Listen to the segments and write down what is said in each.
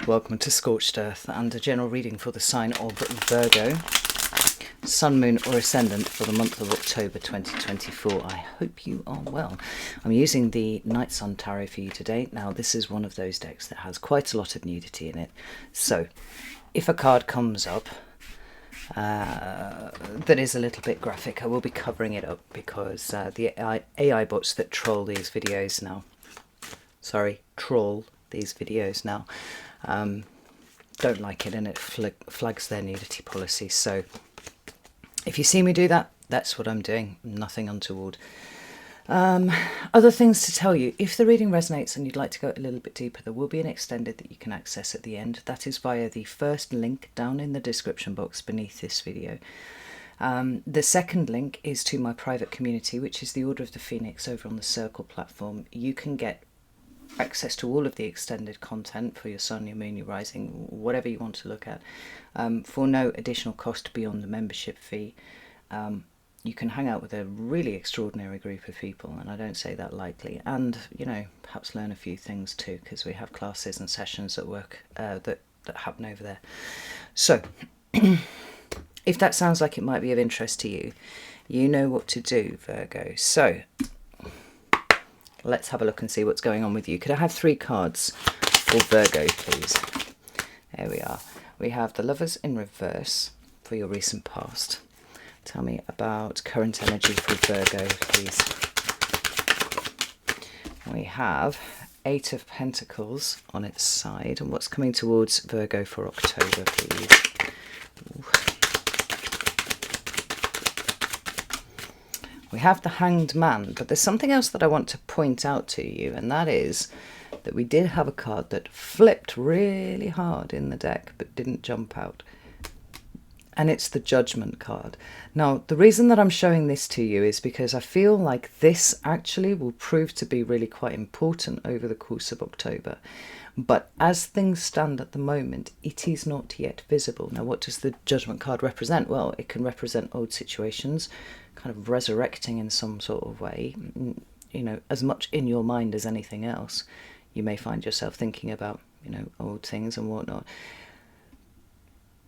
Welcome to Scorched Earth and a general reading for the sign of Virgo, Sun, Moon or Ascendant for the month of October 2024. I hope you are well. I'm using the Night Sun Tarot for you today. Now this is one of those decks that has quite a lot of nudity in it. So if a card comes up that is a little bit graphic, I will be covering it up because the AI bots that troll these videos now, don't like it, and it flags their nudity policy. So if you see me do that, that's what I'm doing, nothing untoward. Other things to tell you: if the reading resonates and you'd like to go a little bit deeper, there will be an extended that you can access at the end. That is via the first link down in the description box beneath this video. The second link is to my private community, which is the Order of the Phoenix over on the Circle platform. You can get access to all of the extended content for your sun, your moon, your rising, whatever you want to look at, for no additional cost beyond the membership fee. You can hang out with a really extraordinary group of people, and I don't say that lightly, and perhaps learn a few things too, because we have classes and sessions at work that happen over there. So if that sounds like it might be of interest to you, you know what to do, Virgo. So let's have a look and see what's going on with you. Could I have 3 cards for Virgo, please? There we are. We have the Lovers in reverse for your recent past. Tell me about current energy for Virgo, please. We have 8 of Pentacles on its side. And what's coming towards Virgo for October, please? Ooh. We have the Hanged Man, but there's something else that I want to point out to you, and that is that we did have a card that flipped really hard in the deck but didn't jump out. And it's the Judgment card. Now, the reason that I'm showing this to you is because I feel like this actually will prove to be really quite important over the course of October. But as things stand at the moment, it is not yet visible. Now, what does the Judgment card represent? Well, it can represent old situations, kind of resurrecting in some sort of way, as much in your mind as anything else. You may find yourself thinking about, old things and whatnot.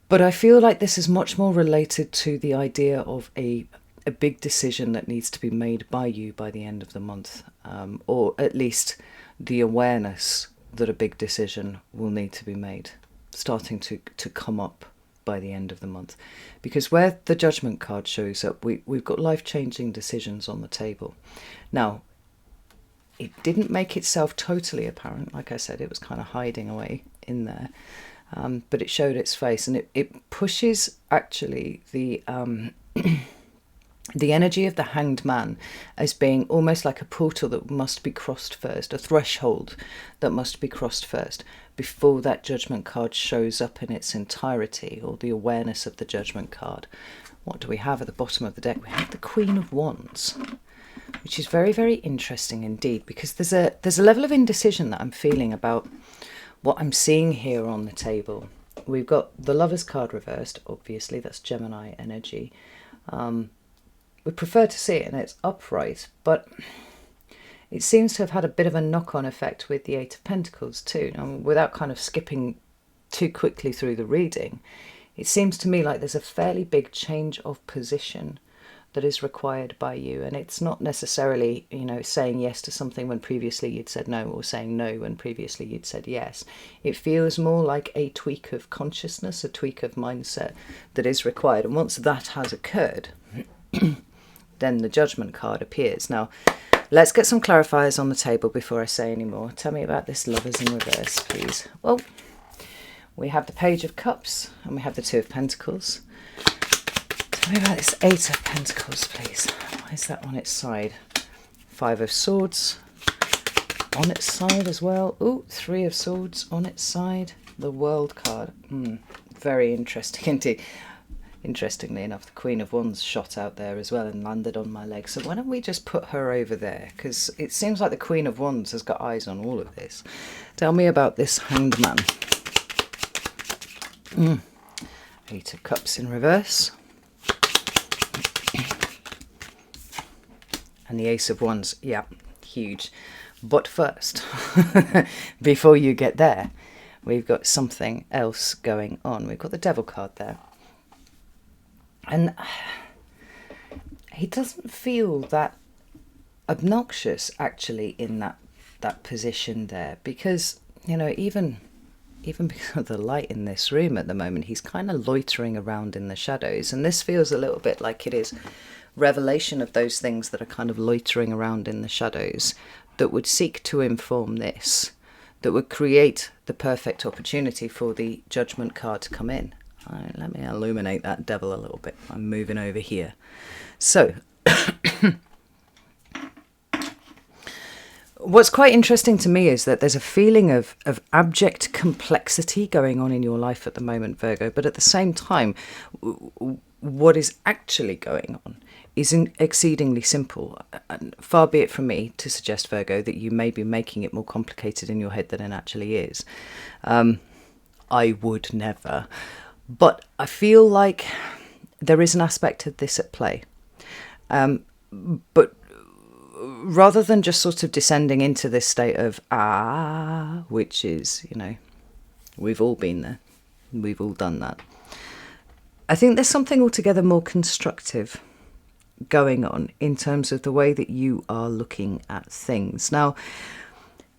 But I feel like this is much more related to the idea of a big decision that needs to be made by you by the end of the month, or at least the awareness that a big decision will need to be made, starting to come up by the end of the month. Because where the Judgment card shows up, we've got life-changing decisions on the table. Now, it didn't make itself totally apparent. Like I said, it was kind of hiding away in there. But it showed its face, and it pushes actually the the energy of the Hanged Man as being almost like a portal that must be crossed first, a threshold that must be crossed first before that Judgment card shows up in its entirety, or the awareness of the Judgment card. What do we have at the bottom of the deck? We have the Queen of Wands, which is very, very interesting indeed, because there's a level of indecision that I'm feeling about what I'm seeing here on the table. We've got the Lovers card reversed, obviously, that's Gemini energy. We prefer to see it in its upright, but it seems to have had a bit of a knock-on effect with the 8 of Pentacles too. Now, without kind of skipping too quickly through the reading, it seems to me like there's a fairly big change of position that is required by you, and it's not necessarily saying yes to something when previously you'd said no, or saying no when previously you'd said yes. It feels more like a tweak of consciousness, a tweak of mindset that is required, and once that has occurred then the Judgment card appears. Now let's get some clarifiers on the table before I say any more. Tell me about this Lovers in reverse, please. Well, we have the Page of Cups and we have the 2 of Pentacles. Tell me about this 8 of Pentacles, please. Why is that on its side? 5 of Swords on its side as well. Ooh, 3 of Swords on its side. The World card. Very interesting indeed. Interestingly enough, the Queen of Wands shot out there as well and landed on my leg. So why don't we just put her over there? Because it seems like the Queen of Wands has got eyes on all of this. Tell me about this Hanged Man. 8 of Cups in reverse. And the Ace of Wands. Yeah, huge. But first, before you get there, we've got something else going on. We've got the Devil card there. And he doesn't feel that obnoxious, actually, in that position there. Because, you know, even because of the light in this room at the moment, he's kind of loitering around in the shadows. And this feels a little bit like it is revelation of those things that are kind of loitering around in the shadows that would seek to inform this, that would create the perfect opportunity for the Judgment card to come in. Right, let me illuminate that Devil a little bit. I'm moving over here. So, what's quite interesting to me is that there's a feeling of abject complexity going on in your life at the moment, Virgo, but at the same time, what is actually going on is exceedingly simple. And far be it from me to suggest, Virgo, that you may be making it more complicated in your head than it actually is. I would never. But I feel like there is an aspect of this at play. But rather than just sort of descending into this state of, which is, you know, we've all been there. We've all done that. I think there's something altogether more constructive going on in terms of the way that you are looking at things. Now,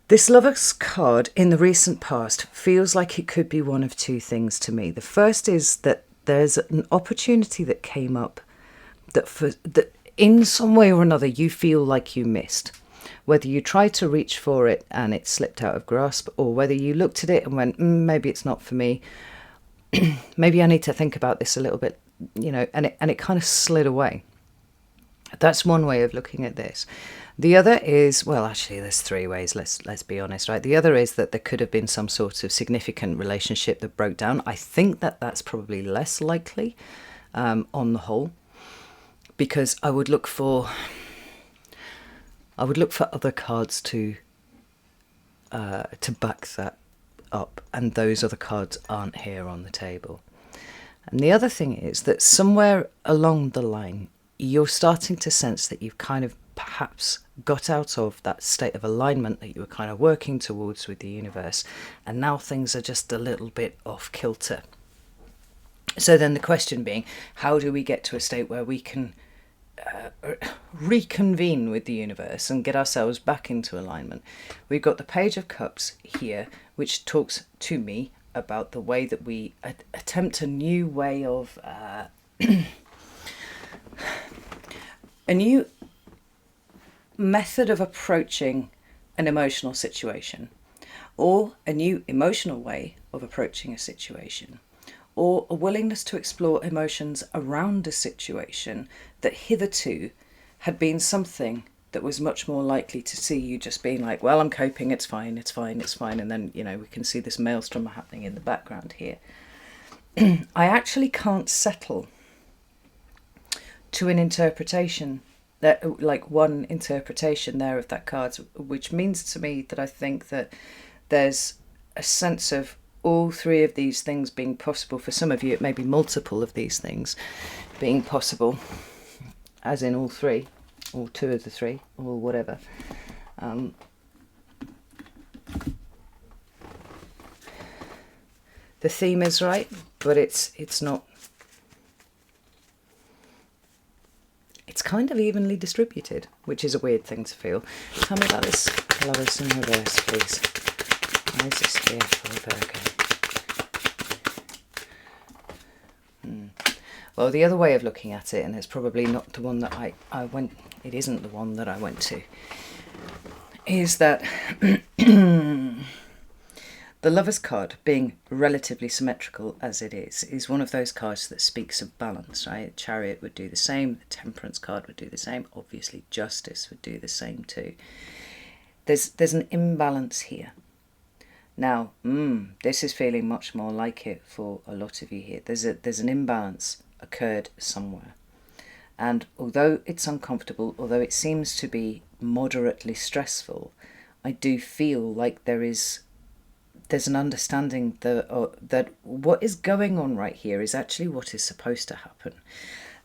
this Lover's card in the recent past feels like it could be one of two things to me. The first is that there's an opportunity that came up that in some way or another you feel like you missed. Whether you tried to reach for it and it slipped out of grasp, or whether you looked at it and went, maybe it's not for me. Maybe I need to think about this a little bit, you know, and it kind of slid away. That's one way of looking at this. The other is, well, actually, there's three ways. Let's be honest, right? The other is that there could have been some sort of significant relationship that broke down. I think that that's probably less likely on the whole, because I would look for other cards to back that up, and those other cards aren't here on the table. And the other thing is that somewhere along the line, you're starting to sense that you've kind of perhaps got out of that state of alignment that you were kind of working towards with the universe, and now things are just a little bit off kilter. So then the question being, how do we get to a state where we can reconvene with the universe and get ourselves back into alignment? We've got the Page of Cups here, which talks to me about the way that we attempt a new way of a new method of approaching an emotional situation, or a new emotional way of approaching a situation, or a willingness to explore emotions around a situation that hitherto had been something that was much more likely to see you just being like, well, I'm coping, it's fine, it's fine, it's fine. And then, you know, we can see this maelstrom happening in the background here. I actually can't settle to an interpretation, that like one interpretation there of that card, which means to me that I think that there's a sense of all three of these things being possible. For some of you, it may be multiple of these things being possible, as in all three, or two of the three, or whatever. The theme is right, but it's not. It's kind of evenly distributed, which is a weird thing to feel. Tell me about this Lovers in Reverse, please. Why is this here for Virgo? Well, the other way of looking at it, and it's probably not the one that I went, it isn't the one that I went to, is that the Lover's card, being relatively symmetrical as it is one of those cards that speaks of balance, right? Chariot would do the same, the Temperance card would do the same, obviously Justice would do the same too. There's an imbalance here. Now, this is feeling much more like it for a lot of you here. There's an imbalance occurred somewhere. And although it's uncomfortable, although it seems to be moderately stressful, I do feel like there's an understanding that what is going on right here is actually what is supposed to happen.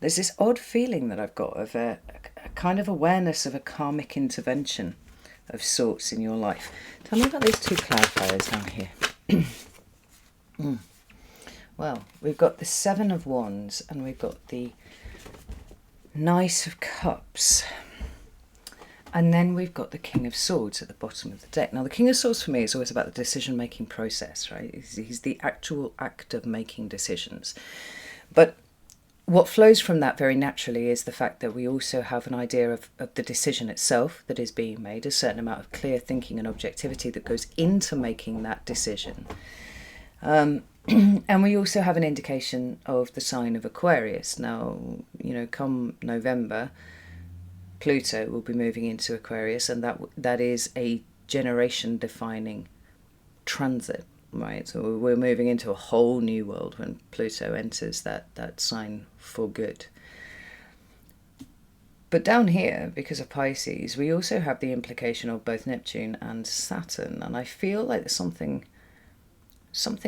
There's this odd feeling that I've got of a kind of awareness of a karmic intervention of sorts in your life. Tell me about these two clarifiers down here. Well, we've got the Seven of Wands and we've got the Knight of Cups. And then we've got the King of Swords at the bottom of the deck. Now, the King of Swords for me is always about the decision-making process, right? He's the actual act of making decisions. But what flows from that very naturally is the fact that we also have an idea of the decision itself that is being made, a certain amount of clear thinking and objectivity that goes into making that decision. And we also have an indication of the sign of Aquarius. Now, come November, Pluto will be moving into Aquarius, and that is a generation-defining transit, right? So we're moving into a whole new world when Pluto enters that sign for good. But down here, because of Pisces, we also have the implication of both Neptune and Saturn, and I feel like there's something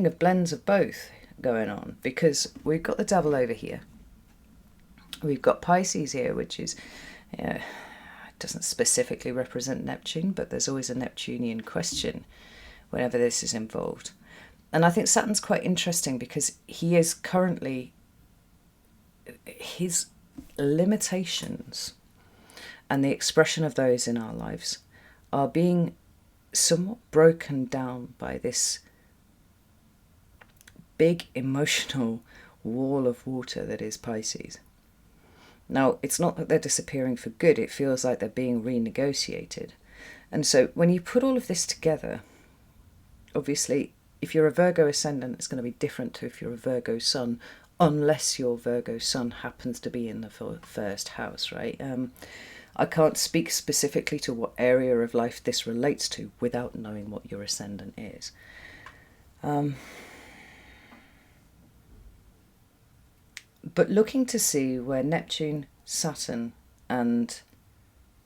of blends of both going on, because we've got the Devil over here. We've got Pisces here, which is... it doesn't specifically represent Neptune, but there's always a Neptunian question whenever this is involved. And I think Saturn's quite interesting because he is currently, his limitations and the expression of those in our lives are being somewhat broken down by this big emotional wall of water that is Pisces. Now, it's not that they're disappearing for good, it feels like they're being renegotiated. And so when you put all of this together, obviously, if you're a Virgo ascendant, it's going to be different to if you're a Virgo sun, unless your Virgo sun happens to be in the first house, right? I can't speak specifically to what area of life this relates to without knowing what your ascendant is. But looking to see where Neptune, Saturn and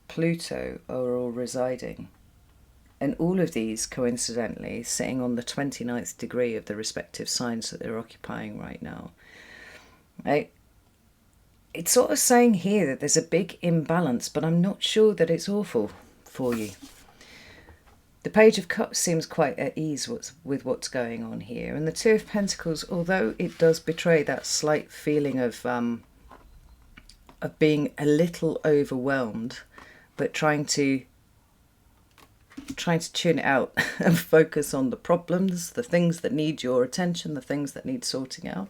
Pluto are all residing, and all of these coincidentally sitting on the 29th degree of the respective signs that they're occupying right now, right? It's sort of saying here that there's a big imbalance, but I'm not sure that it's awful for you. The Page of Cups seems quite at ease with what's going on here. And the Two of Pentacles, although it does betray that slight feeling of being a little overwhelmed, but trying to tune it out and focus on the problems, the things that need your attention, the things that need sorting out.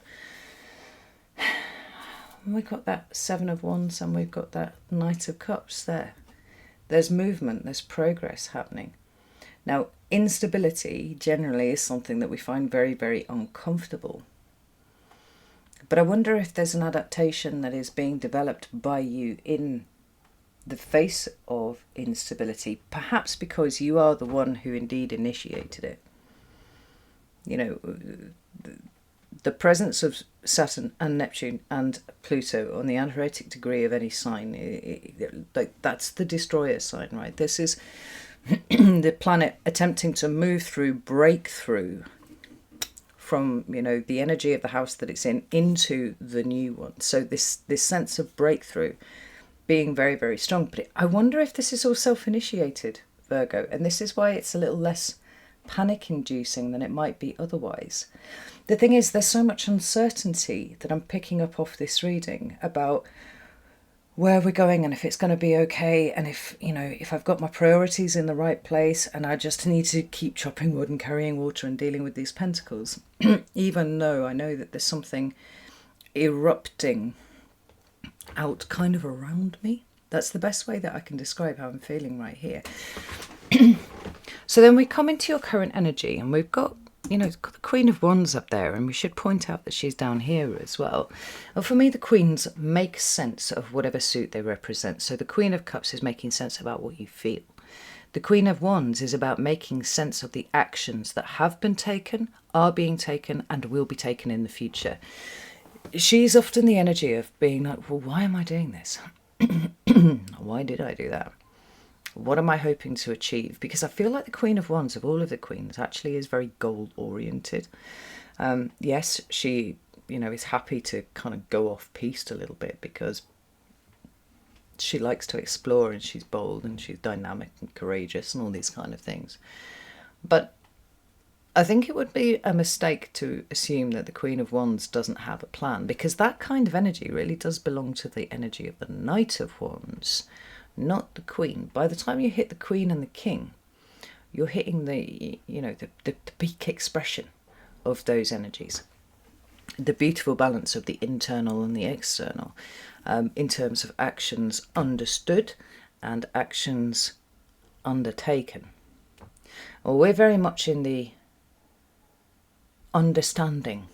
We've got that Seven of Wands and we've got that Knight of Cups there. There's movement, there's progress happening. Now, instability generally is something that we find very, very uncomfortable. But I wonder if there's an adaptation that is being developed by you in the face of instability, perhaps because you are the one who indeed initiated it. The presence of Saturn and Neptune and Pluto on the anaretic degree of any sign, that's the destroyer sign, right? This is the planet attempting to move through, break through from, the energy of the house that it's in into the new one. So this sense of breakthrough being very, very strong. But I wonder if this is all self-initiated, Virgo, and this is why it's a little less panic-inducing than it might be otherwise. The thing is, there's so much uncertainty that I'm picking up off this reading about where we're going and if it's going to be okay, and if I've got my priorities in the right place, and I just need to keep chopping wood and carrying water and dealing with these pentacles, even though I know that there's something erupting out kind of around me. That's the best way that I can describe how I'm feeling right here. So then we come into your current energy, and we've got got the Queen of Wands up there, and we should point out that she's down here as well. Well, for me, the Queens make sense of whatever suit they represent. So the Queen of Cups is making sense about what you feel. The Queen of Wands is about making sense of the actions that have been taken, are being taken, and will be taken in the future. She's often the energy of being like, well, why am I doing this? Why did I do that? What am I hoping to achieve? Because I feel like the Queen of Wands, of all of the queens, actually is very goal-oriented. Yes, she, is happy to kind of go off-piste a little bit because she likes to explore, and she's bold and she's dynamic and courageous and all these kind of things. But I think it would be a mistake to assume that the Queen of Wands doesn't have a plan, because that kind of energy really does belong to the energy of the Knight of Wands, not the Queen. By the time you hit the Queen and the King, you're hitting the peak expression of those energies, the beautiful balance of the internal and the external, in terms of actions understood and actions undertaken. Well, we're very much in the understanding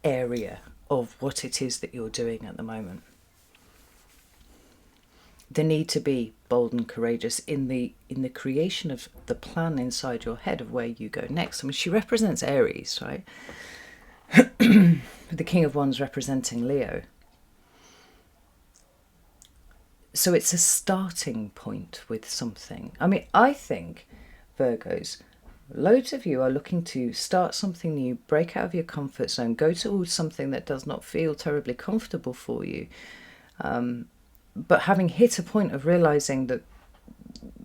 area of what it is that you're doing at the moment. The need to be bold and courageous in the creation of the plan inside your head of where you go next. I mean, she represents Aries, right? The King of Wands representing Leo. So it's a starting point with something. I mean, I think, Virgos, loads of you are looking to start something new, break out of your comfort zone, go towards something that does not feel terribly comfortable for you. But having hit a point of realizing that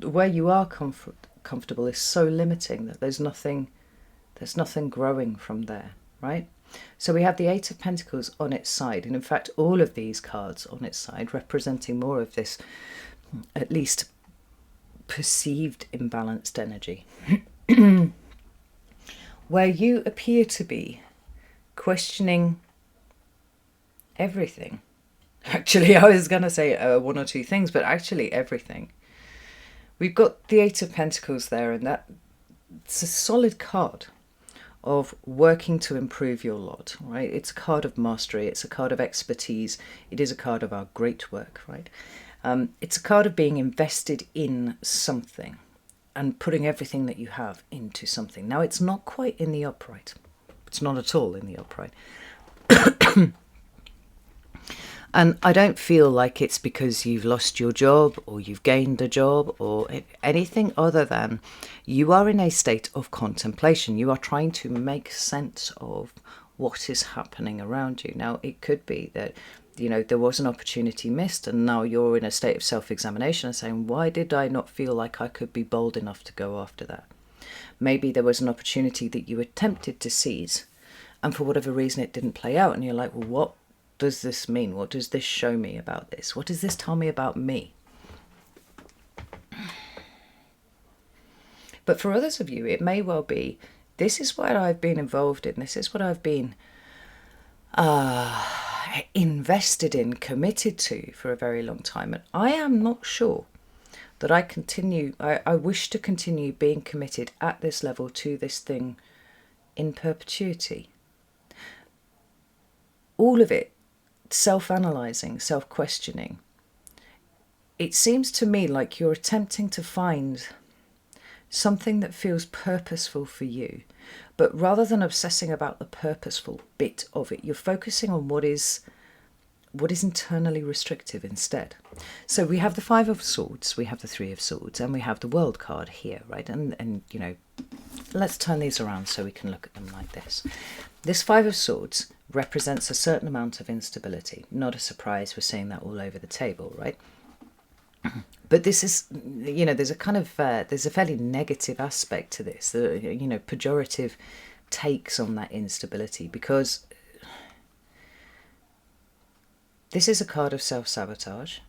where you are comfortable is so limiting that there's nothing growing from there, right? So we have the Eight of Pentacles on its side, and in fact all of these cards on its side representing more of this, at least perceived imbalanced energy, where you appear to be questioning everything. Actually, I was going to say one or two things, but actually everything. We've got the Eight of Pentacles there, and it's a solid card of working to improve your lot, right? It's a card of mastery. It's a card of expertise. It is a card of our great work, right? It's a card of being invested in something and putting everything that you have into something. Now, it's not quite in the upright. It's not at all in the upright. And I don't feel like it's because you've lost your job or you've gained a job or anything other than you are in a state of contemplation. You are trying to make sense of what is happening around you. Now, it could be that, there was an opportunity missed and now you're in a state of self-examination and saying, why did I not feel like I could be bold enough to go after that? Maybe there was an opportunity that you attempted to seize and for whatever reason it didn't play out, and you're like, well, what does this mean? What does this show me about this? What does this tell me about me? But for others of you, it may well be, this is what I've been involved in. This is what I've been invested in, committed to for a very long time. And I am not sure that I wish to continue being committed at this level to this thing in perpetuity. All of it, self-analysing, self-questioning. It seems to me like you're attempting to find something that feels purposeful for you, but rather than obsessing about the purposeful bit of it, you're focusing on what is internally restrictive instead. So we have the Five of Swords, we have the Three of Swords, and we have the World card here, right? And let's turn these around so we can look at them like this. This Five of Swords represents a certain amount of instability. Not a surprise, we're seeing that all over the table, right? But this is, there's a kind of, there's a fairly negative aspect to this, pejorative takes on that instability, because this is a card of self-sabotage.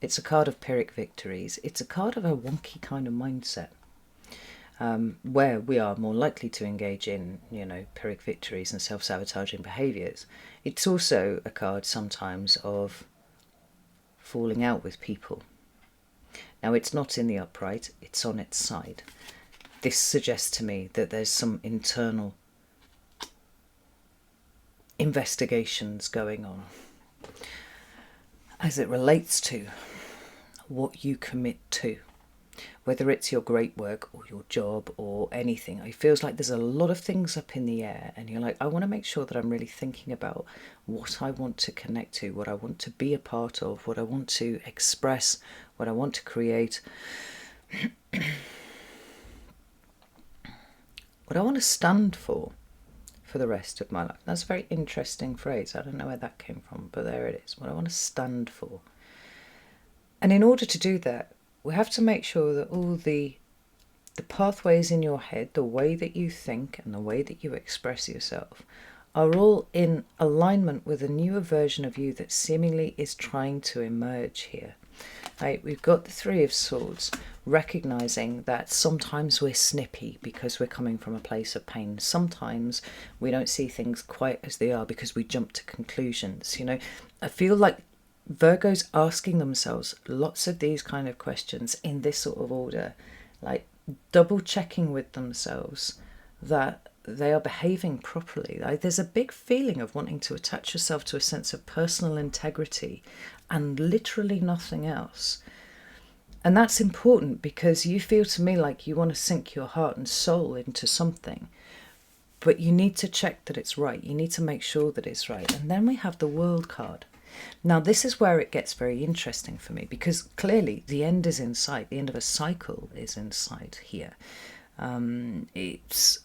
It's a card of Pyrrhic victories. It's a card of a wonky kind of mindset. Where we are more likely to engage in, Pyrrhic victories and self-sabotaging behaviours. It's also a card sometimes of falling out with people. Now, it's not in the upright, it's on its side. This suggests to me that there's some internal investigations going on as it relates to what you commit to. Whether it's your great work or your job or anything, it feels like there's a lot of things up in the air and you're like, I want to make sure that I'm really thinking about what I want to connect to, what I want to be a part of, what I want to express, what I want to create, what I want to stand for the rest of my life. That's a very interesting phrase. I don't know where that came from, but there it is. What I want to stand for. And in order to do that, we have to make sure that all the the pathways in your head, the way that you think and the way that you express yourself are all in alignment with a newer version of you that seemingly is trying to emerge here. Right, we've got the Three of Swords, recognizing that sometimes we're snippy because we're coming from a place of pain. Sometimes we don't see things quite as they are because we jump to conclusions. You know, I feel like Virgo's asking themselves lots of these kind of questions in this sort of order, like double checking with themselves that they are behaving properly. Like, there's a big feeling of wanting to attach yourself to a sense of personal integrity and literally nothing else. And that's important because you feel to me like you want to sink your heart and soul into something, but you need to check that it's right. You need to make sure that it's right. And then we have the World card. Now, this is where it gets very interesting for me, because clearly the end is in sight. The end of a cycle is in sight here. It's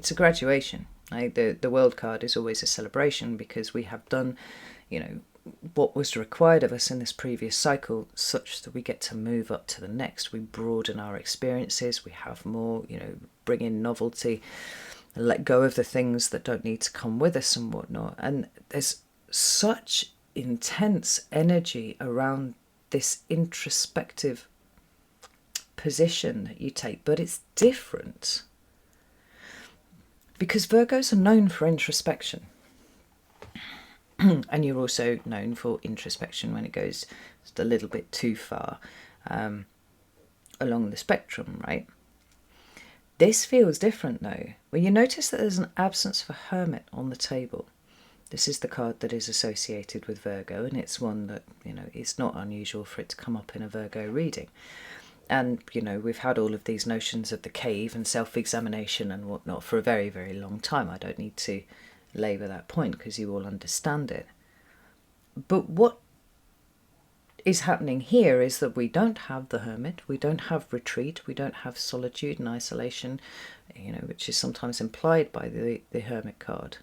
a graduation. Right? The World card is always a celebration because we have done, what was required of us in this previous cycle, such that we get to move up to the next. We broaden our experiences. We have more, bring in novelty, let go of the things that don't need to come with us and whatnot. And there's such intense energy around this introspective position that you take, but it's different because Virgos are known for introspection. And you're also known for introspection when it goes just a little bit too far along the spectrum, right? This feels different though. Well, you notice that there's an absence of a hermit on the table. This is the card that is associated with Virgo, and it's one that, it's not unusual for it to come up in a Virgo reading. And, we've had all of these notions of the cave and self-examination and whatnot for a very, very long time. I don't need to labour that point because you all understand it. But what is happening here is that we don't have the hermit, we don't have retreat, we don't have solitude and isolation, which is sometimes implied by the hermit card.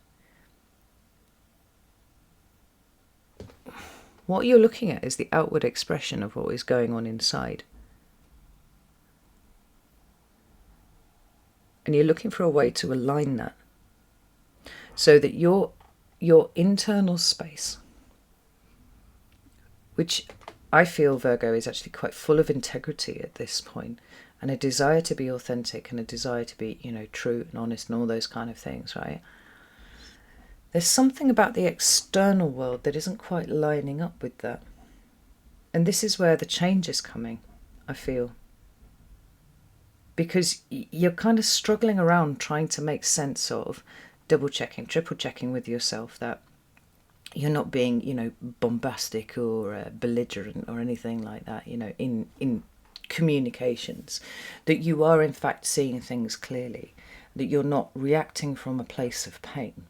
What you're looking at is the outward expression of what is going on inside. And you're looking for a way to align that so that your internal space, which I feel Virgo is actually quite full of integrity at this point, and a desire to be authentic and a desire to be, true and honest and all those kind of things, right? There's something about the external world that isn't quite lining up with that. And this is where the change is coming, I feel. Because you're kind of struggling around trying to make sense of double-checking, triple-checking with yourself that you're not being, bombastic or belligerent or anything like that, in communications. That you are, in fact, seeing things clearly. That you're not reacting from a place of pain.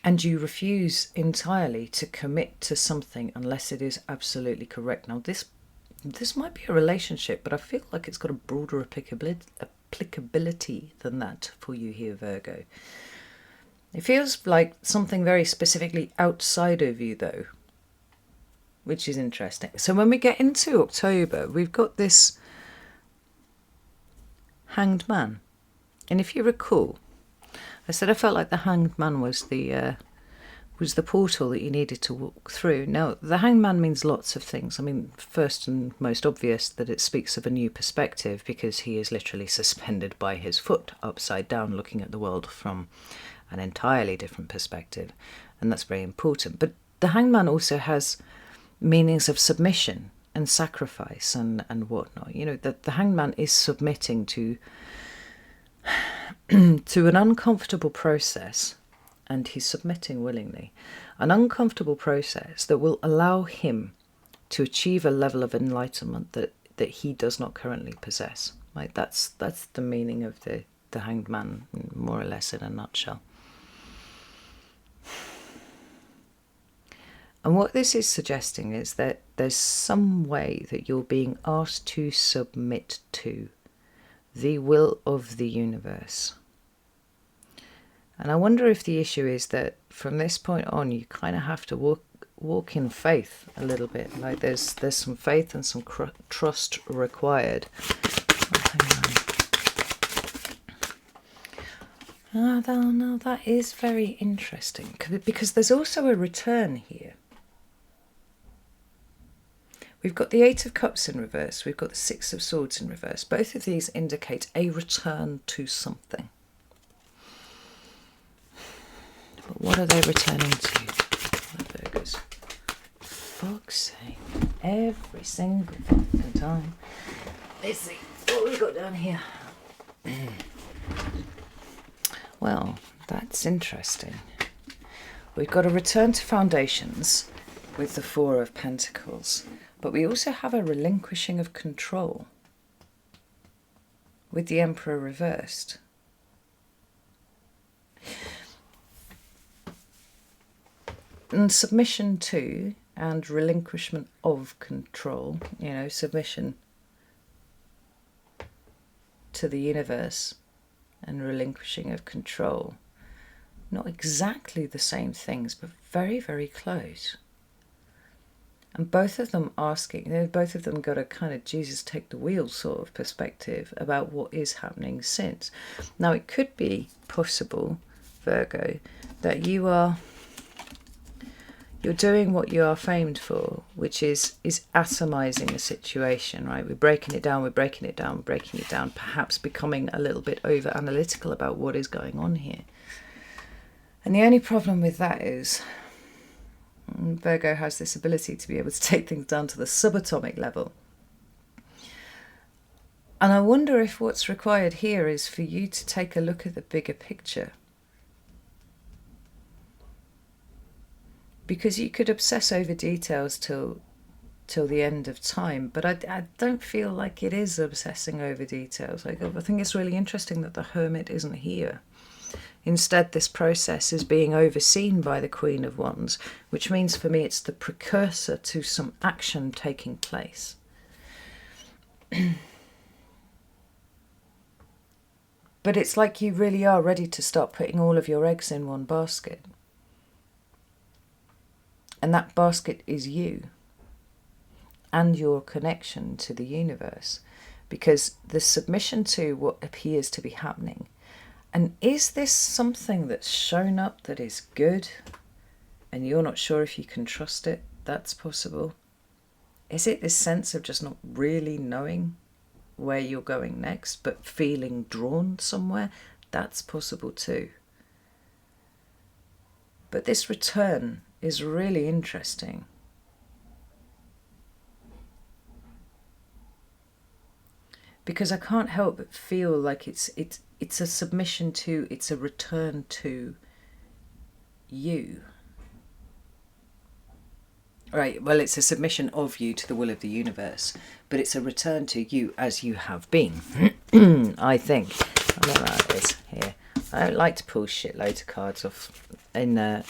And you refuse entirely to commit to something unless it is absolutely correct. Now, this might be a relationship, but I feel like it's got a broader applicability than that for you here, Virgo. It feels like something very specifically outside of you, though, which is interesting. So when we get into October, we've got this Hanged Man. And if you recall, I said I felt like the Hanged Man was the portal that you needed to walk through. Now, the Hanged Man means lots of things. I mean, first and most obvious that it speaks of a new perspective because he is literally suspended by his foot upside down looking at the world from an entirely different perspective. And that's very important. But the Hanged Man also has meanings of submission and sacrifice and whatnot. The Hanged Man is submitting to an uncomfortable process, and he's submitting willingly, an uncomfortable process that will allow him to achieve a level of enlightenment that he does not currently possess. Right? That's the meaning of the Hanged Man, more or less in a nutshell. And what this is suggesting is that there's some way that you're being asked to submit to the will of the universe. And I wonder if the issue is that from this point on, you kind of have to walk in faith a little bit. Like there's some faith and some trust required. Oh, no, that is very interesting, because there's also a return here. We've got the Eight of Cups in reverse. We've got the Six of Swords in reverse. Both of these indicate a return to something. But what are they returning to? Virgos. Fuck's sake. Every single fucking time. Let's see what we've got down here. Well, that's interesting. We've got a return to foundations with the Four of Pentacles, but we also have a relinquishing of control with the Emperor reversed. And submission to and relinquishment of control, you know, submission to the universe and relinquishing of control. Not exactly the same things, but very, very close. And both of them asking, both of them got a kind of Jesus take the wheel sort of perspective about what is happening since. Now it could be possible, Virgo, that you're doing what you are famed for, which is atomizing the situation, right? We're breaking it down, perhaps becoming a little bit over analytical about what is going on here. And the only problem with that is Virgo has this ability to be able to take things down to the subatomic level. And I wonder if what's required here is for you to take a look at the bigger picture. Because you could obsess over details till the end of time, but I don't feel like it is obsessing over details. I think it's really interesting that the Hermit isn't here. Instead, this process is being overseen by the Queen of Wands, which means for me it's the precursor to some action taking place. But it's like you really are ready to start putting all of your eggs in one basket. And that basket is you and your connection to the universe, because the submission to what appears to be happening. And is this something that's shown up that is good and you're not sure if you can trust it? That's possible. Is it this sense of just not really knowing where you're going next, but feeling drawn somewhere? That's possible too. But this return is really interesting. Because I can't help but feel like it's a submission to, it's a return to you. Right, well, it's a submission of you to the will of the universe, but it's a return to you as you have been. I think. I don't know how it is here. I don't like to pull shitloads of cards off in the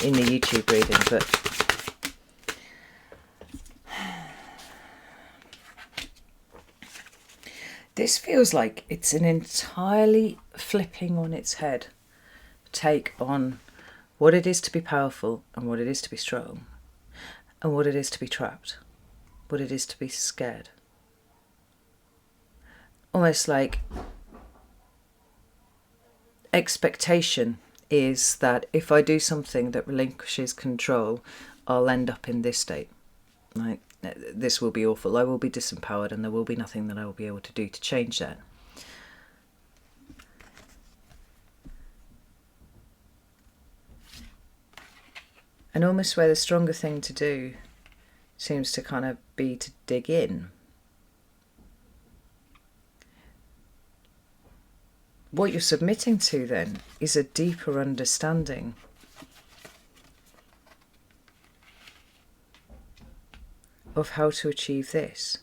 YouTube reading, but this feels like it's an entirely flipping on its head take on what it is to be powerful and what it is to be strong and what it is to be trapped, what it is to be scared. Almost like expectation is that if I do something that relinquishes control, I'll end up in this state. Right? This will be awful. I will be disempowered and there will be nothing that I will be able to do to change that. And almost where the stronger thing to do seems to kind of be to dig in. What you're submitting to then is a deeper understanding of how to achieve this.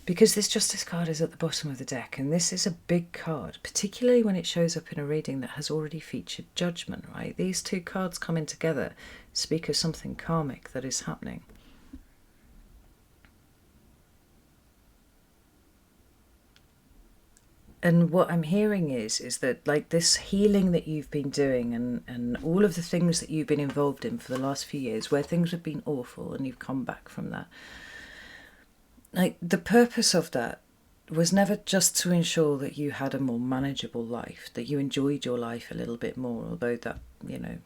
Because this Justice card is at the bottom of the deck, and this is a big card, particularly when it shows up in a reading that has already featured Judgment, right? These two cards coming together speak of something karmic that is happening. And what I'm hearing is that, like, this healing that you've been doing, and all of the things that you've been involved in for the last few years, where things have been awful and you've come back from that, like, the purpose of that was never just to ensure that you had a more manageable life, that you enjoyed your life a little bit more, although that, you know,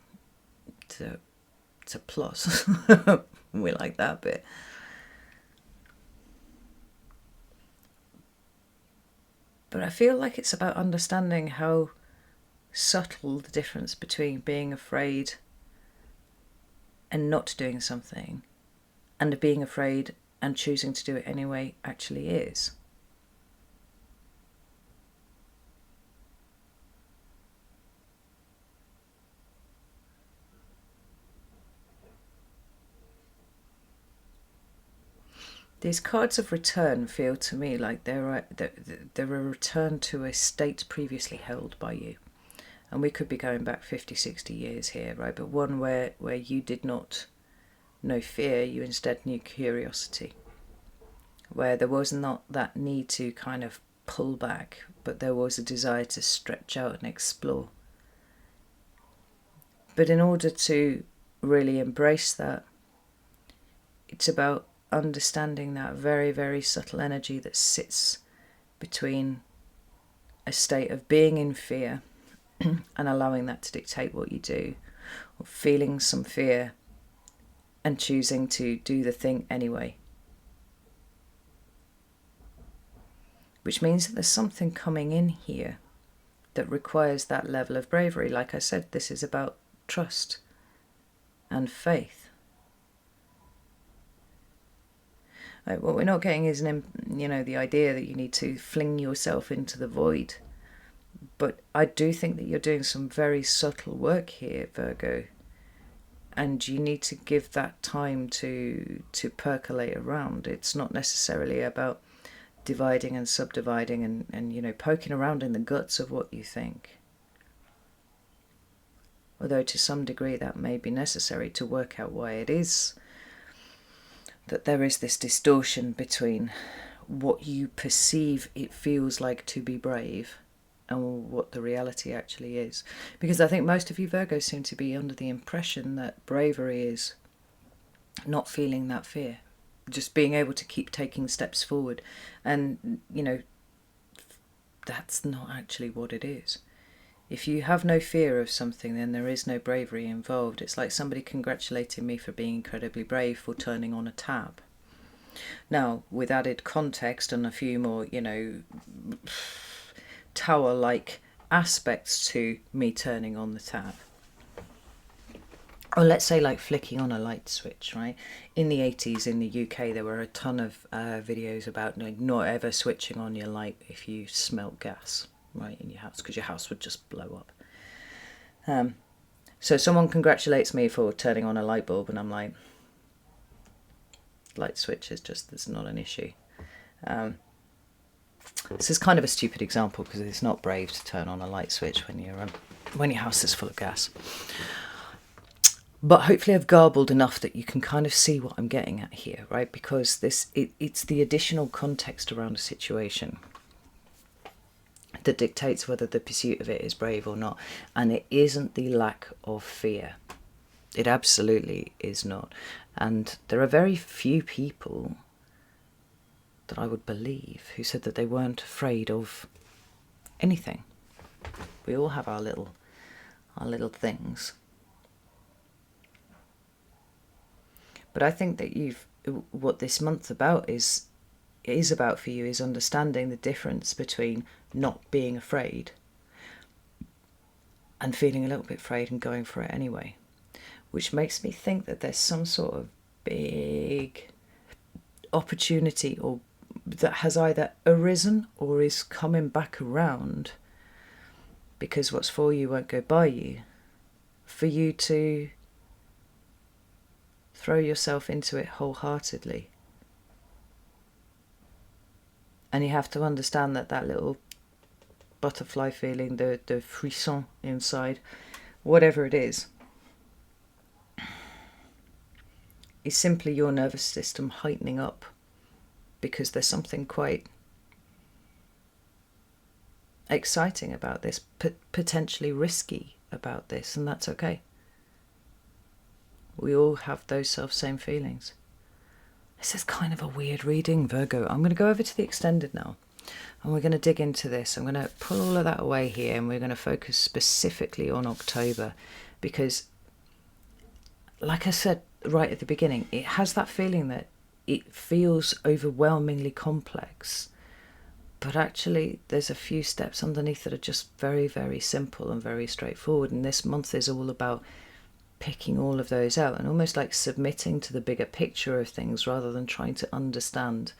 it's a plus. We like that bit. But I feel like it's about understanding how subtle the difference between being afraid and not doing something and being afraid and choosing to do it anyway actually is. These cards of return feel to me like they're a return to a state previously held by you. And we could be going back 50, 60 years here, right? But one where you did not know fear, you instead knew curiosity. Where there was not that need to kind of pull back, but there was a desire to stretch out and explore. But in order to really embrace that, it's about understanding that very, very subtle energy that sits between a state of being in fear and allowing that to dictate what you do, or feeling some fear and choosing to do the thing anyway. Which means that there's something coming in here that requires that level of bravery. Like I said, this is about trust and faith. Like, what we're not getting is the idea that you need to fling yourself into the void. But I do think that you're doing some very subtle work here, Virgo. And you need to give that time to percolate around. It's not necessarily about dividing and subdividing and poking around in the guts of what you think. Although to some degree that may be necessary to work out why it is that there is this distortion between what you perceive it feels like to be brave and what the reality actually is. Because I think most of you Virgos seem to be under the impression that bravery is not feeling that fear, just being able to keep taking steps forward. And, that's not actually what it is. If you have no fear of something, then there is no bravery involved. It's like somebody congratulating me for being incredibly brave for turning on a tap. Now, with added context and a few more, tower-like aspects to me turning on the tap. Or let's say like flicking on a light switch, right? In the 80s in the UK, there were a ton of videos about not ever switching on your light if you smelt gas, right, in your house, because your house would just blow up. So someone congratulates me for turning on a light bulb, and I'm like, light switch is just, it's not an issue. This is kind of a stupid example because it's not brave to turn on a light switch when your house is full of gas. But hopefully I've garbled enough that you can kind of see what I'm getting at here, right? Because it's the additional context around a situation that dictates whether the pursuit of it is brave or not. And it isn't the lack of fear. It absolutely is not. And there are very few people that I would believe who said that they weren't afraid of anything. We all have our little things. But I think that what this month about is about for you is understanding the difference between not being afraid and feeling a little bit afraid and going for it anyway. Which makes me think that there's some sort of big opportunity or that has either arisen or is coming back around, because what's for you won't go by you, for you to throw yourself into it wholeheartedly. And you have to understand that little butterfly feeling, the frisson inside, whatever it is simply your nervous system heightening up because there's something quite exciting about this, potentially risky about this, and that's okay. We all have those same feelings. This is kind of a weird reading, Virgo. I'm going to go over to the extended now, and we're going to dig into this. I'm going to pull all of that away here, and we're going to focus specifically on October, because, like I said right at the beginning, it has that feeling that it feels overwhelmingly complex, but actually there's a few steps underneath that are just very, very simple and very straightforward. And this month is all about picking all of those out and almost like submitting to the bigger picture of things, rather than trying to understand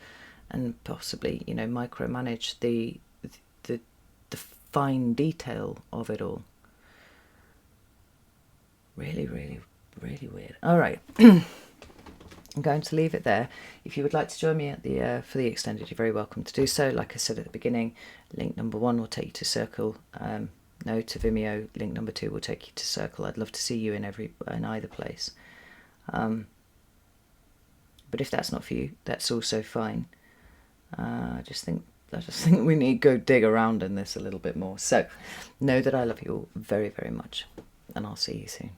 and possibly, you know, micromanage the fine detail of it all. Really, really, really weird. All right. I'm going to leave it there. If you would like to join me at the for the extended, you're very welcome to do so. Like I said at the beginning, link number 1 will take you to Circle. No, to Vimeo. Link number 2 will take you to Circle. I'd love to see you in either place. But if that's not for you, that's also fine. I just think we need to go dig around in this a little bit more. So know that I love you all very, very much, and I'll see you soon.